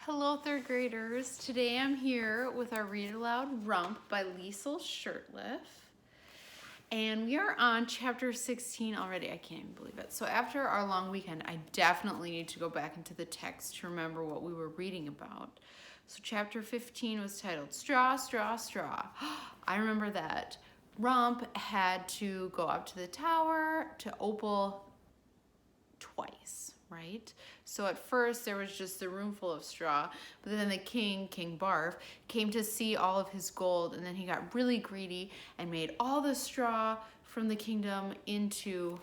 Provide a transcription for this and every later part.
Hello, third graders. Today I'm here with our Read Aloud Rump by Liesl Shurtliff. And we are on chapter 16 already. I can't even believe it. So after our long weekend, I definitely need to go back into the text to remember what we were reading about. So chapter 15 was titled Straw, Straw, Straw. I remember that. Rump had to go up to the tower to Opal twice, right? So at first there was just a room full of straw, but then the King Barf, came to see all of his gold, and then he got really greedy and made all the straw from the kingdom into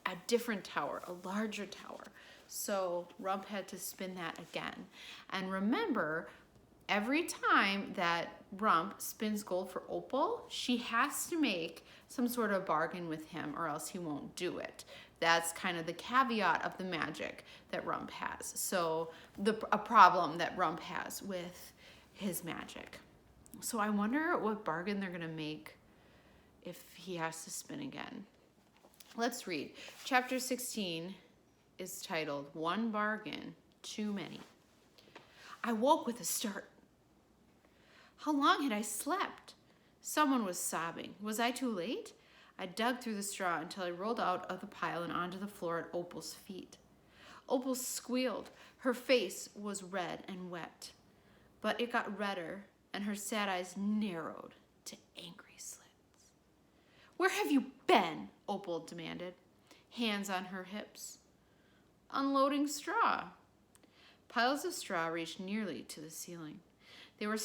a different tower, a larger tower. So Rump had to spin that again. And remember, every time that Rump spins gold for Opal, she has to make some sort of bargain with him or else he won't do it. That's kind of the caveat of the magic that Rump has. So a problem that Rump has with his magic. So I wonder what bargain they're gonna make if he has to spin again. Let's read. Chapter 16 is titled One Bargain Too Many. I woke with a start. How long had I slept? Someone was sobbing. Was I too late? I dug through the straw until I rolled out of the pile and onto the floor at Opal's feet. Opal squealed. Her face was red and wet, but it got redder, and her sad eyes narrowed to angry slits. Where have you been? Opal demanded, hands on her hips. Unloading straw. Piles of straw reached nearly to the ceiling. They were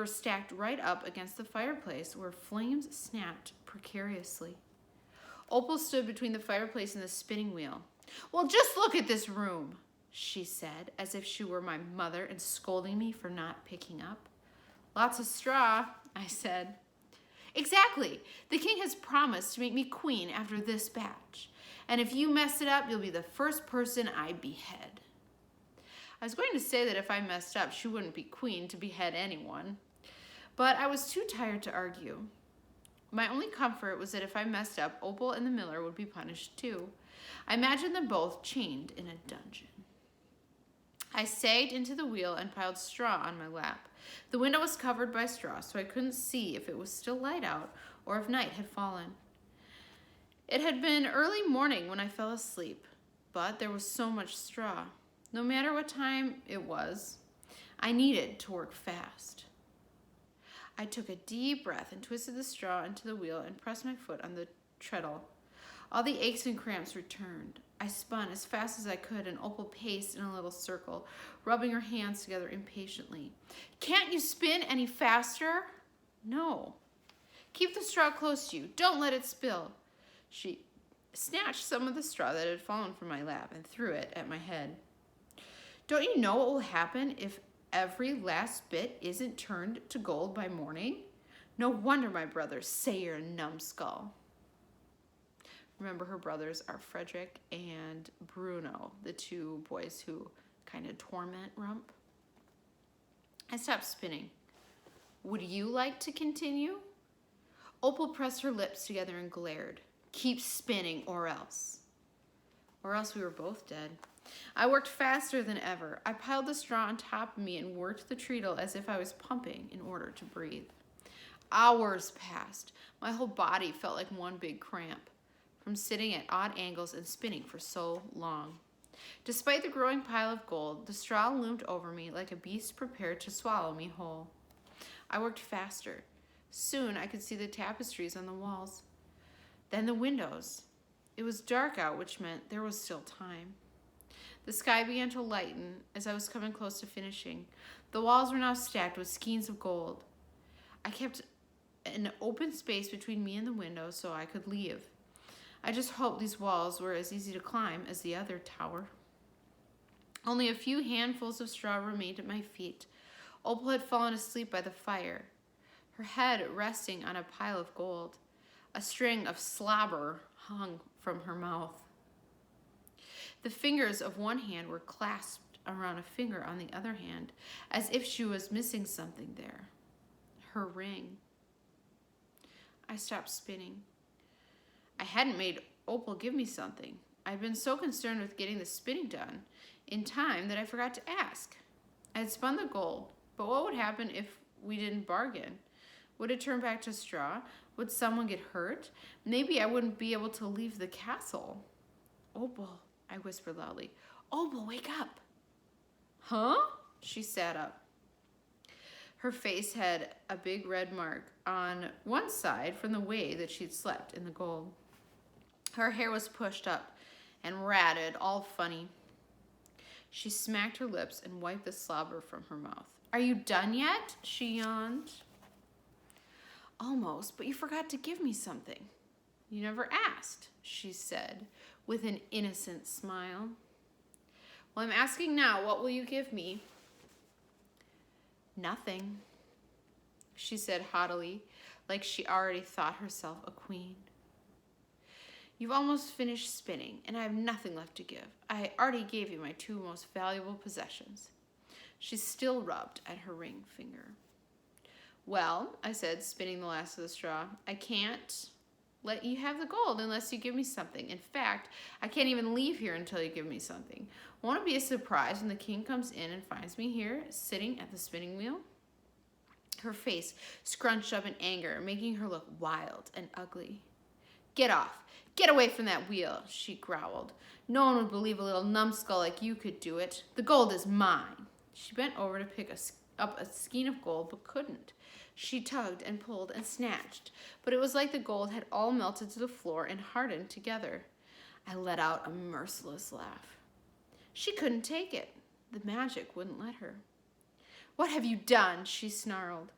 stacked right up against the fireplace where flames snapped precariously. Opal stood between the fireplace and the spinning wheel. Well, just look at this room, she said, as if she were my mother and scolding me for not picking up. Lots of straw, I said. Exactly. The king has promised to make me queen after this batch. And if you mess it up, you'll be the first person I behead. I was going to say that if I messed up, she wouldn't be queen to behead anyone. But I was too tired to argue. My only comfort was that if I messed up, Opal and the miller would be punished too. I imagined them both chained in a dungeon. I sagged into the wheel and piled straw on my lap. The window was covered by straw, so I couldn't see if it was still light out or if night had fallen. It had been early morning when I fell asleep, but there was so much straw. No matter what time it was, I needed to work fast. I took a deep breath and twisted the straw into the wheel and pressed my foot on the treadle. All the aches and cramps returned. I spun as fast as I could, and Opal paced in a little circle, rubbing her hands together impatiently. Can't you spin any faster? No. Keep the straw close to you. Don't let it spill. She snatched some of the straw that had fallen from my lap and threw it at my head. Don't you know what will happen if every last bit isn't turned to gold by morning? No wonder my brothers say you're a numbskull. Remember, her brothers are Frederick and Bruno, the two boys who kind of torment Rump. I stopped spinning. Would you like to continue? Opal pressed her lips together and glared. Keep spinning or else. Or else we were both dead. I worked faster than ever. I piled the straw on top of me and worked the treadle as if I was pumping in order to breathe. Hours passed. My whole body felt like one big cramp from sitting at odd angles and spinning for so long. Despite the growing pile of gold, the straw loomed over me like a beast prepared to swallow me whole. I worked faster. Soon I could see the tapestries on the walls. Then the windows. It was dark out, which meant there was still time. The sky began to lighten as I was coming close to finishing. The walls were now stacked with skeins of gold. I kept an open space between me and the window so I could leave. I just hoped these walls were as easy to climb as the other tower. Only a few handfuls of straw remained at my feet. Opal had fallen asleep by the fire, her head resting on a pile of gold. A string of slobber hung from her mouth. The fingers of one hand were clasped around a finger on the other hand, as if she was missing something there. Her ring. I stopped spinning. I hadn't made Opal give me something. I'd been so concerned with getting the spinning done in time that I forgot to ask. I had spun the gold, but what would happen if we didn't bargain? Would it turn back to straw? Would someone get hurt? Maybe I wouldn't be able to leave the castle. Opal, I whispered loudly. Opal, wake up. Huh? She sat up. Her face had a big red mark on one side from the way that she'd slept in the gold. Her hair was pushed up and ratted, all funny. She smacked her lips and wiped the slobber from her mouth. Are you done yet? She yawned. Almost, but you forgot to give me something. You never asked, she said with an innocent smile. Well, I'm asking now, what will you give me? Nothing, she said haughtily, like she already thought herself a queen. You've almost finished spinning, and I have nothing left to give. I already gave you my 2 most valuable possessions. She still rubbed at her ring finger. Well, I said, spinning the last of the straw, I can't let you have the gold unless you give me something. In fact, I can't even leave here until you give me something. Won't it be a surprise when the king comes in and finds me here, sitting at the spinning wheel? Her face scrunched up in anger, making her look wild and ugly. Get off. Get away from that wheel, she growled. No one would believe a little numbskull like you could do it. The gold is mine. She bent over to pick up a skein of gold, but couldn't. She tugged and pulled and snatched, but it was like the gold had all melted to the floor and hardened together. I let out a merciless laugh. She couldn't take it. The magic wouldn't let her. What have you done? She snarled.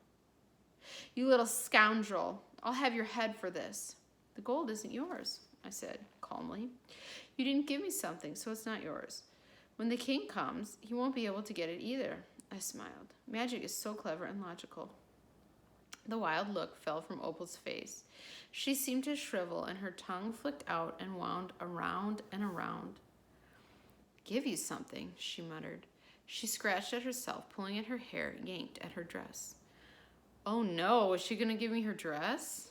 You little scoundrel. I'll have your head for this. The gold isn't yours, I said calmly. You didn't give me something, so it's not yours. When the king comes, he won't be able to get it either, I smiled. Magic is so clever and logical. The wild look fell from Opal's face. She seemed to shrivel, and her tongue flicked out and wound around and around. Give you something, she muttered. She scratched at herself, pulling at her hair, yanked at her dress. Oh no, is she going to give me her dress?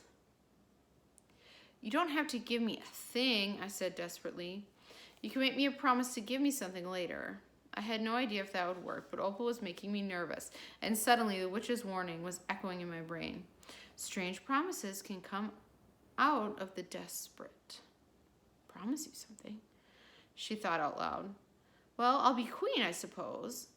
You don't have to give me a thing, I said desperately. You can make me a promise to give me something later. I had no idea if that would work, but Opal was making me nervous, and suddenly the witch's warning was echoing in my brain. Strange promises can come out of the desperate. Promise you something? She thought out loud. Well, I'll be queen, I suppose.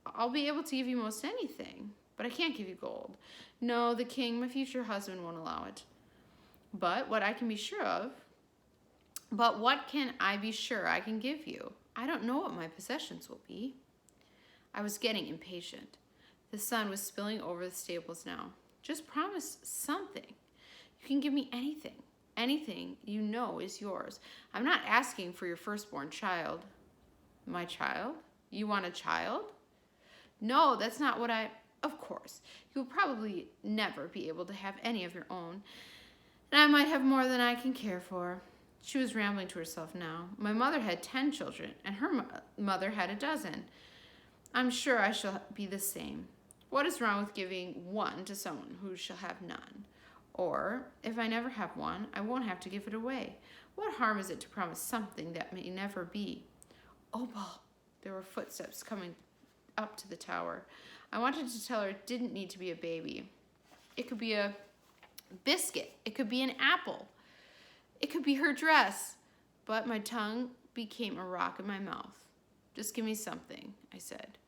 I'll be able to give you most anything, but I can't give you gold. No, the king, my future husband, won't allow it. But what can I be sure I can give you? I don't know what my possessions will be. I was getting impatient. The sun was spilling over the stables now. Just promise something. You can give me anything. Anything you know is yours. I'm not asking for your firstborn child. My child? You want a child? No, that's not what Of course, you'll probably never be able to have any of your own. And I might have more than I can care for. She was rambling to herself now. My mother had 10 children, and her mother had a dozen. I'm sure I shall be the same. What is wrong with giving one to someone who shall have none? Or, if I never have one, I won't have to give it away. What harm is it to promise something that may never be? Opal! There were footsteps coming up to the tower. I wanted to tell her it didn't need to be a baby. It could be a biscuit. It could be an apple. It could be her dress. But my tongue became a rock in my mouth. Just give me something, I said.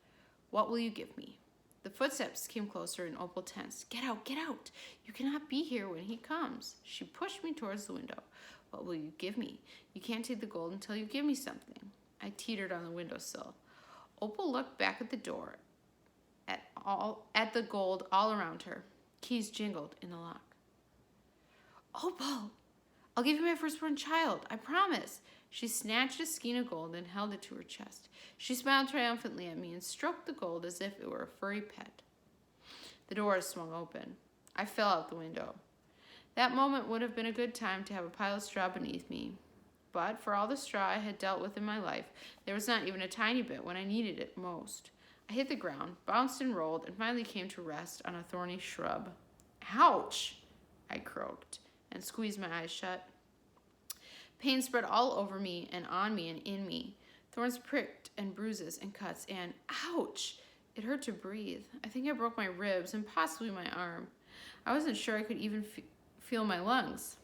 What will you give me? The footsteps came closer and Opal tensed. Get out, get out. You cannot be here when he comes. She pushed me towards the window. What will you give me? You can't take the gold until you give me something. I teetered on the windowsill. Opal looked back at the door, at the gold all around her. Keys jingled in the lock. Opal! I'll give you my firstborn child, I promise. She snatched a skein of gold and held it to her chest. She smiled triumphantly at me and stroked the gold as if it were a furry pet. The door swung open. I fell out the window. That moment would have been a good time to have a pile of straw beneath me. But for all the straw I had dealt with in my life, there was not even a tiny bit when I needed it most. I hit the ground, bounced and rolled, and finally came to rest on a thorny shrub. Ouch! I croaked and squeezed my eyes shut. Pain spread all over me and on me and in me. Thorns pricked and bruises and cuts and, ouch! It hurt to breathe. I think I broke my ribs and possibly my arm. I wasn't sure I could even feel my lungs.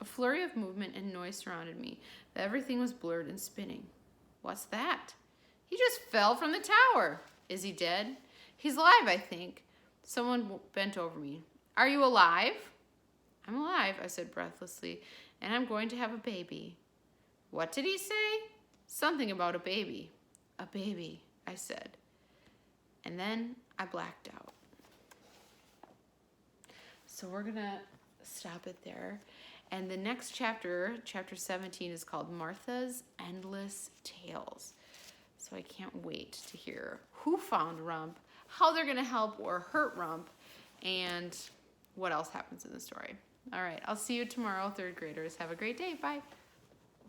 A flurry of movement and noise surrounded me, but everything was blurred and spinning. What's that? He just fell from the tower. Is he dead? He's alive, I think. Someone bent over me. Are you alive? I'm alive, I said breathlessly, and I'm going to have a baby. What did he say? Something about a baby. A baby, I said. And then I blacked out. So we're going to stop it there. And the next chapter, chapter 17, is called Martha's Endless Tales. So I can't wait to hear who found Rump, how they're going to help or hurt Rump, and what else happens in the story. All right, I'll see you tomorrow, third graders. Have a great day. Bye.